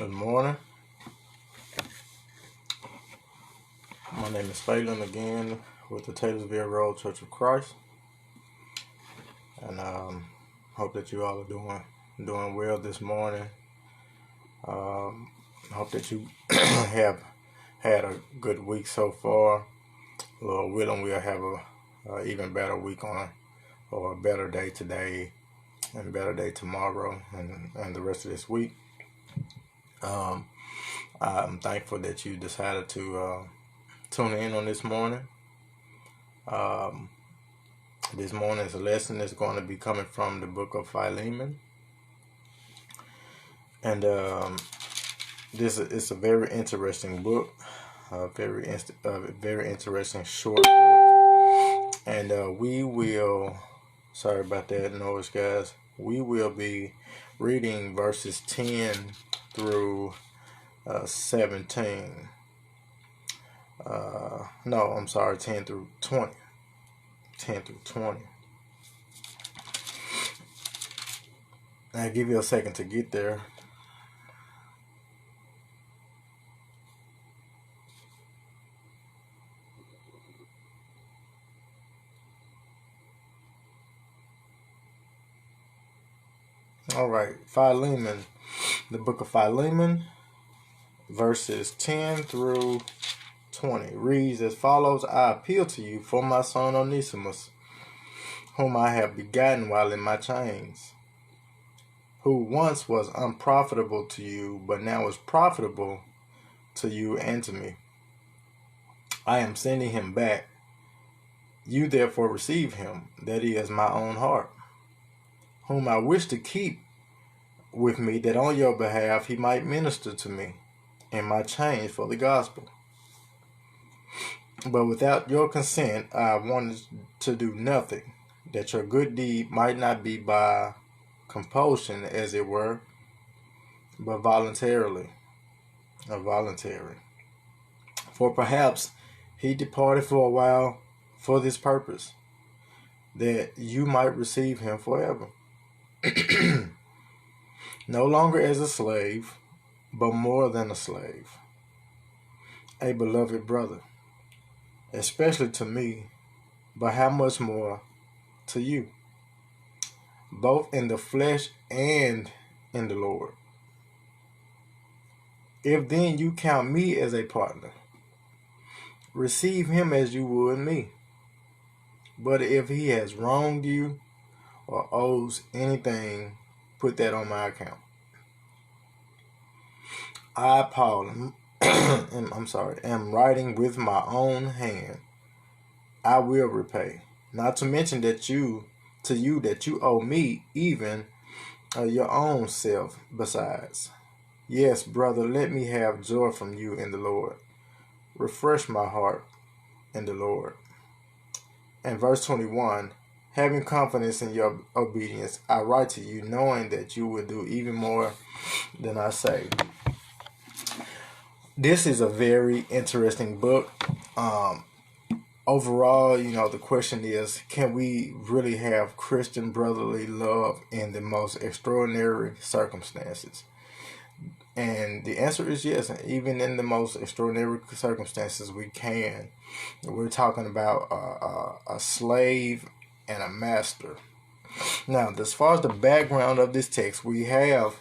Good morning. My name is Philemon again with the Taylorsville Road Church of Christ, and hope that you all are doing well this morning. Hope that you have had a good week so far. Lord willing, we'll have a even better week or a better day today, and a better day tomorrow, and the rest of this week. I'm thankful that you decided to tune in on this morning. This morning's lesson is going to be coming from the book of Philemon, and this is a very interesting book, very interesting short book, and we will. Sorry about that noise, guys. We will be reading verses 10 through 17. No, I'm sorry, 10 through 20. 10 through 20. I'll give you a second to get there. All right, Philemon, the book of Philemon, verses 10 through 20 reads as follows. I appeal to you for my son Onesimus, whom I have begotten while in my chains, who once was unprofitable to you, but now is profitable to you and to me. I am sending him back. You therefore receive him, that he is my own heart, whom I wish to keep with me, that on your behalf he might minister to me in my chains for the gospel. But without your consent I wanted to do nothing, that your good deed might not be by compulsion, as it were, but voluntary. For perhaps he departed for a while for this purpose, that you might receive him forever. No longer as a slave, but more than a slave, a beloved brother, especially to me, but how much more to you, both in the flesh and in the Lord. If then you count me as a partner, receive him as you would me. But if he has wronged you or owes anything, put that on my account. I, Paul, am writing with my own hand. I will repay. Not to mention that you owe me even your own self besides. Yes, brother, let me have joy from you in the Lord. Refresh my heart in the Lord. And verse 21, having confidence in your obedience, I write to you, knowing that you will do even more than I say. This is a very interesting book. Overall, the question is, can we really have Christian brotherly love in the most extraordinary circumstances? And the answer is yes. Even in the most extraordinary circumstances, we can. We're talking about a slave and a master. Now, as far as the background of this text, we have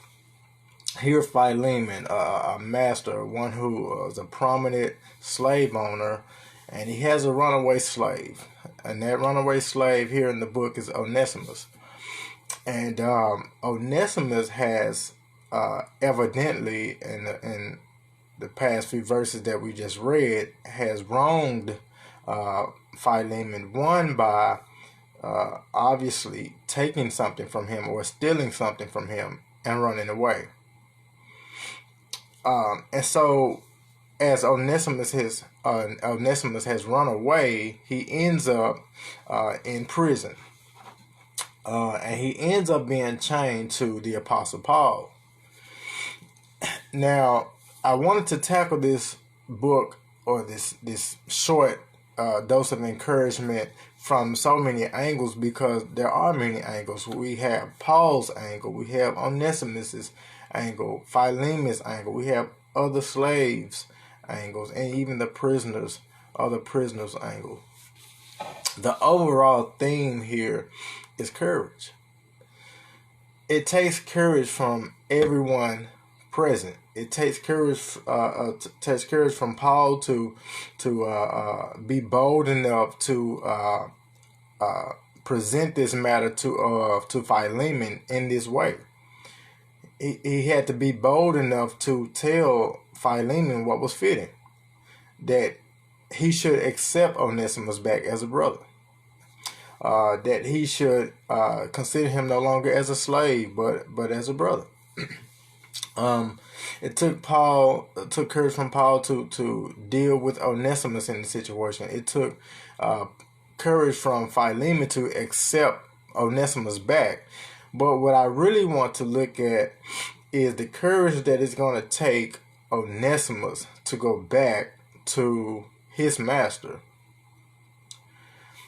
here Philemon, a master, one who is a prominent slave owner, and he has a runaway slave. And that runaway slave here in the book is Onesimus. And Onesimus has evidently, in the past few verses that we just read, has wronged Philemon, one by obviously taking something from him or stealing something from him and running away. And so, as Onesimus has run away, he ends up in prison, and he ends up being chained to the Apostle Paul. Now, I wanted to tackle this book, or this short dose of encouragement, from so many angles, because there are many angles. We have Paul's angle, we have Onesimus's angle, Philemon's angle. We have other slaves angles, and even the prisoners, other prisoners angle. The overall theme here is courage. It takes courage from everyone present. It takes courage. Takes courage from Paul to be bold enough to present this matter to Philemon in this way. He had to be bold enough to tell Philemon what was fitting, that he should accept Onesimus back as a brother, that he should consider him no longer as a slave, but as a brother. It took courage from Paul to deal with Onesimus in the situation. It took courage from Philemon to accept Onesimus back. But what I really want to look at is the courage that it's going to take Onesimus to go back to his master.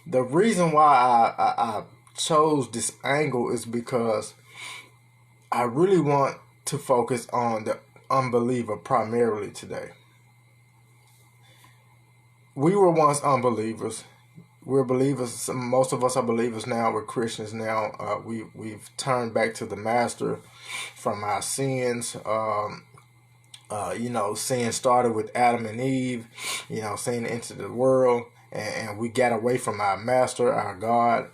The reason why I chose this angle is because I really want to focus on the unbeliever primarily today. We were once unbelievers. We're believers. Most of us are believers now. We're Christians now. We've turned back to the master from our sins. Sin started with Adam and Eve. Sin entered the world, and we got away from our master, our God,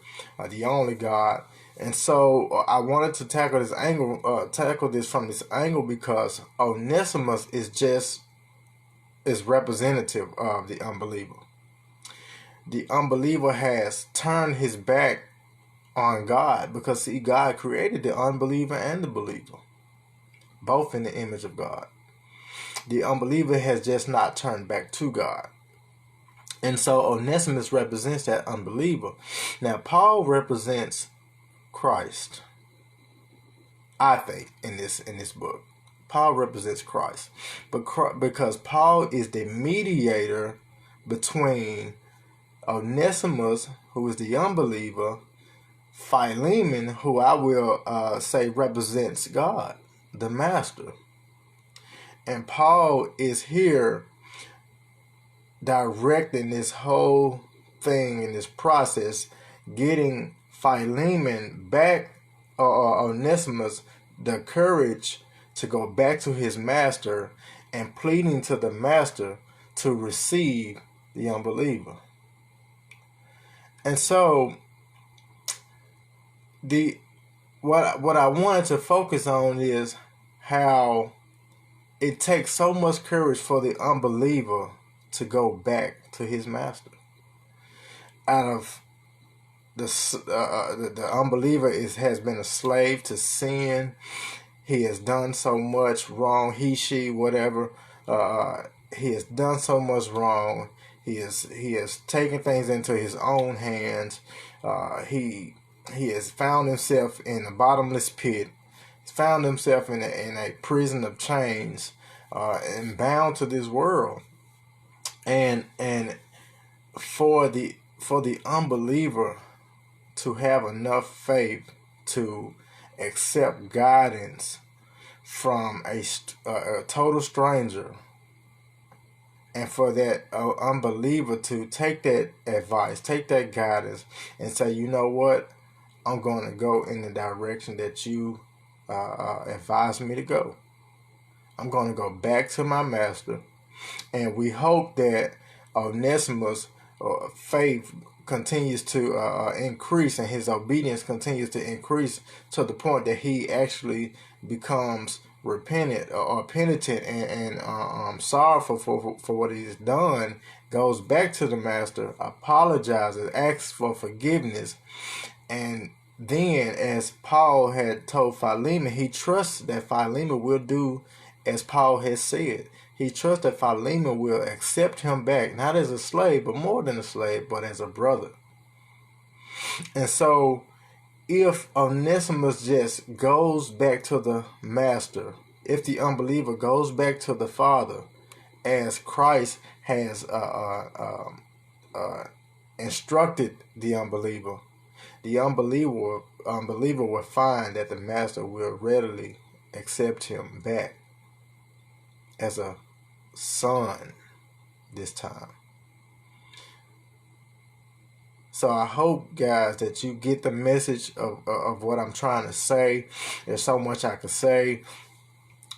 the only God. And so I wanted to tackle this from this angle because Onesimus is representative of the unbeliever. The unbeliever has turned his back on God because, see, God created the unbeliever and the believer, both in the image of God. The unbeliever has just not turned back to God. And so Onesimus represents that unbeliever. Now, Paul represents Christ. I think in this book, Paul represents Christ, because Paul is the mediator between Onesimus, who is the unbeliever, Philemon, who I will say represents God, the master. And Paul is here directing this whole thing in this process, getting Philemon back, or Onesimus, the courage to go back to his master and pleading to the master to receive the unbeliever. And so what I wanted to focus on is how it takes so much courage for the unbeliever to go back to his master. Out of the unbeliever has been a slave to sin. He has done so much wrong. He, she, whatever. He has done so much wrong. He has taken things into his own hands. He has found himself in a bottomless pit. He's found himself in a prison of chains, and bound to this world. And for the unbeliever to have enough faith to accept guidance from a total stranger, and for that unbeliever to take that advice, take that guidance, and say, you know what, I'm going to go in the direction that you advised me to go. I'm going to go back to my master. And we hope that Onesimus' faith continues to increase, and his obedience continues to increase to the point that he actually becomes repentant or penitent and sorrowful for what he's done, goes back to the master, apologizes, asks for forgiveness, and then, as Paul had told Philemon, he trusts that Philemon will do as Paul has said. He trusts that Philemon will accept him back, not as a slave, but more than a slave, but as a brother. And so, if Onesimus just goes back to the master, if the unbeliever goes back to the Father, as Christ has instructed the unbeliever will find that the master will readily accept him back as a son this time. So I hope, guys, that you get the message of what I'm trying to say. There's so much I could say.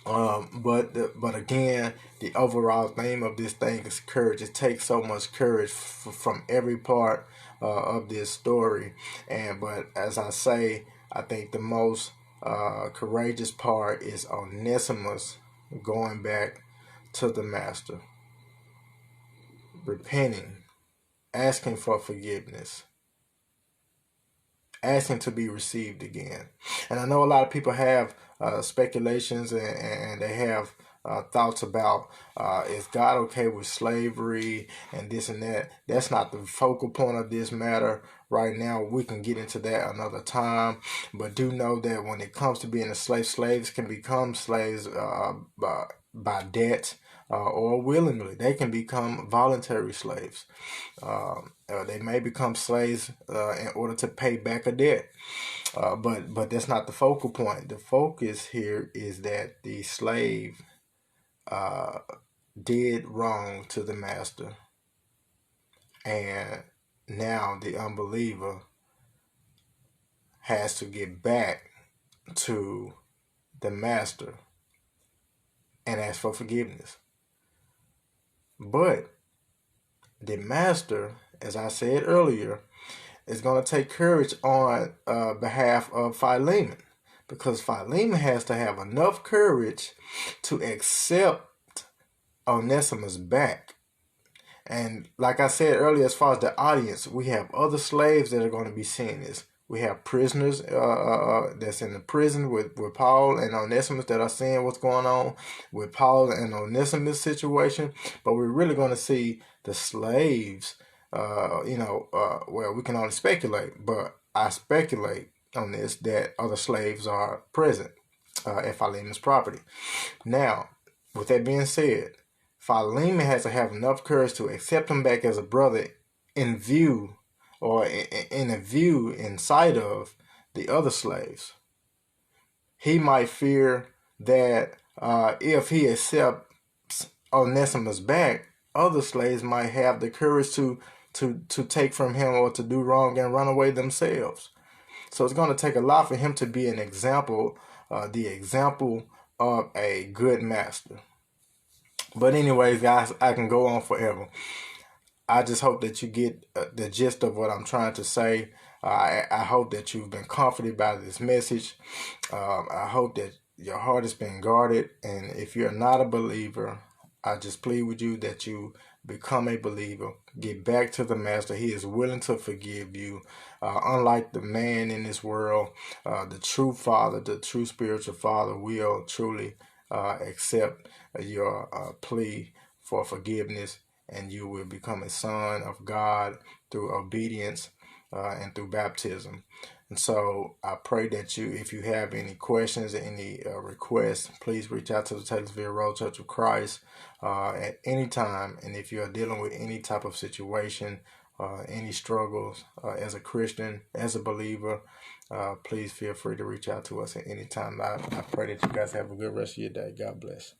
But again, the overall theme of this thing is courage. It takes so much courage from every part of this story. But as I say, I think the most courageous part is Onesimus going back to the master, repenting, asking for forgiveness, asking to be received again. And I know a lot of people have speculations and they have thoughts about is God okay with slavery and this and that. That's not the focal point of this matter right now. We can get into that another time. But do know that when it comes to being a slave, slaves can become slaves by debt or willingly. They can become voluntary slaves. They may become slaves in order to pay back a debt. But that's not the focal point. The focus here is that the slave did wrong to the master, and now the unbeliever has to get back to the master and ask for forgiveness. But the master, as I said earlier, is going to take courage on behalf of Philemon, because Philemon has to have enough courage to accept Onesimus back. And like I said earlier, as far as the audience, we have other slaves that are going to be seeing this. We have prisoners that's in the prison with Paul and Onesimus that are seeing what's going on with Paul and Onesimus' situation. But we're really going to see the slaves, well, we can only speculate, but I speculate on this that other slaves are present at Philemon's property. Now, with that being said, Philemon has to have enough courage to accept him back as a brother in view, or in a view in sight of the other slaves. He might fear that if he accepts Onesimus back, other slaves might have the courage to take from him or to do wrong and run away themselves. So it's going to take a lot for him to be an example, the example of a good master. But anyways, guys, I can go on forever. I just hope that you get the gist of what I'm trying to say. I hope that you've been comforted by this message. I hope that your heart has been guarded. And if you're not a believer, I just plead with you that you become a believer. Get back to the master. He is willing to forgive you. Unlike the man in this world, the true father, the true spiritual father will truly accept your plea for forgiveness, and you will become a son of God through obedience and through baptism. And so I pray that you, if you have any questions, any requests, please reach out to the Taylorsville Road Church of Christ at any time. And if you are dealing with any type of situation, any struggles as a Christian, as a believer, please feel free to reach out to us at any time. I pray that you guys have a good rest of your day. God bless.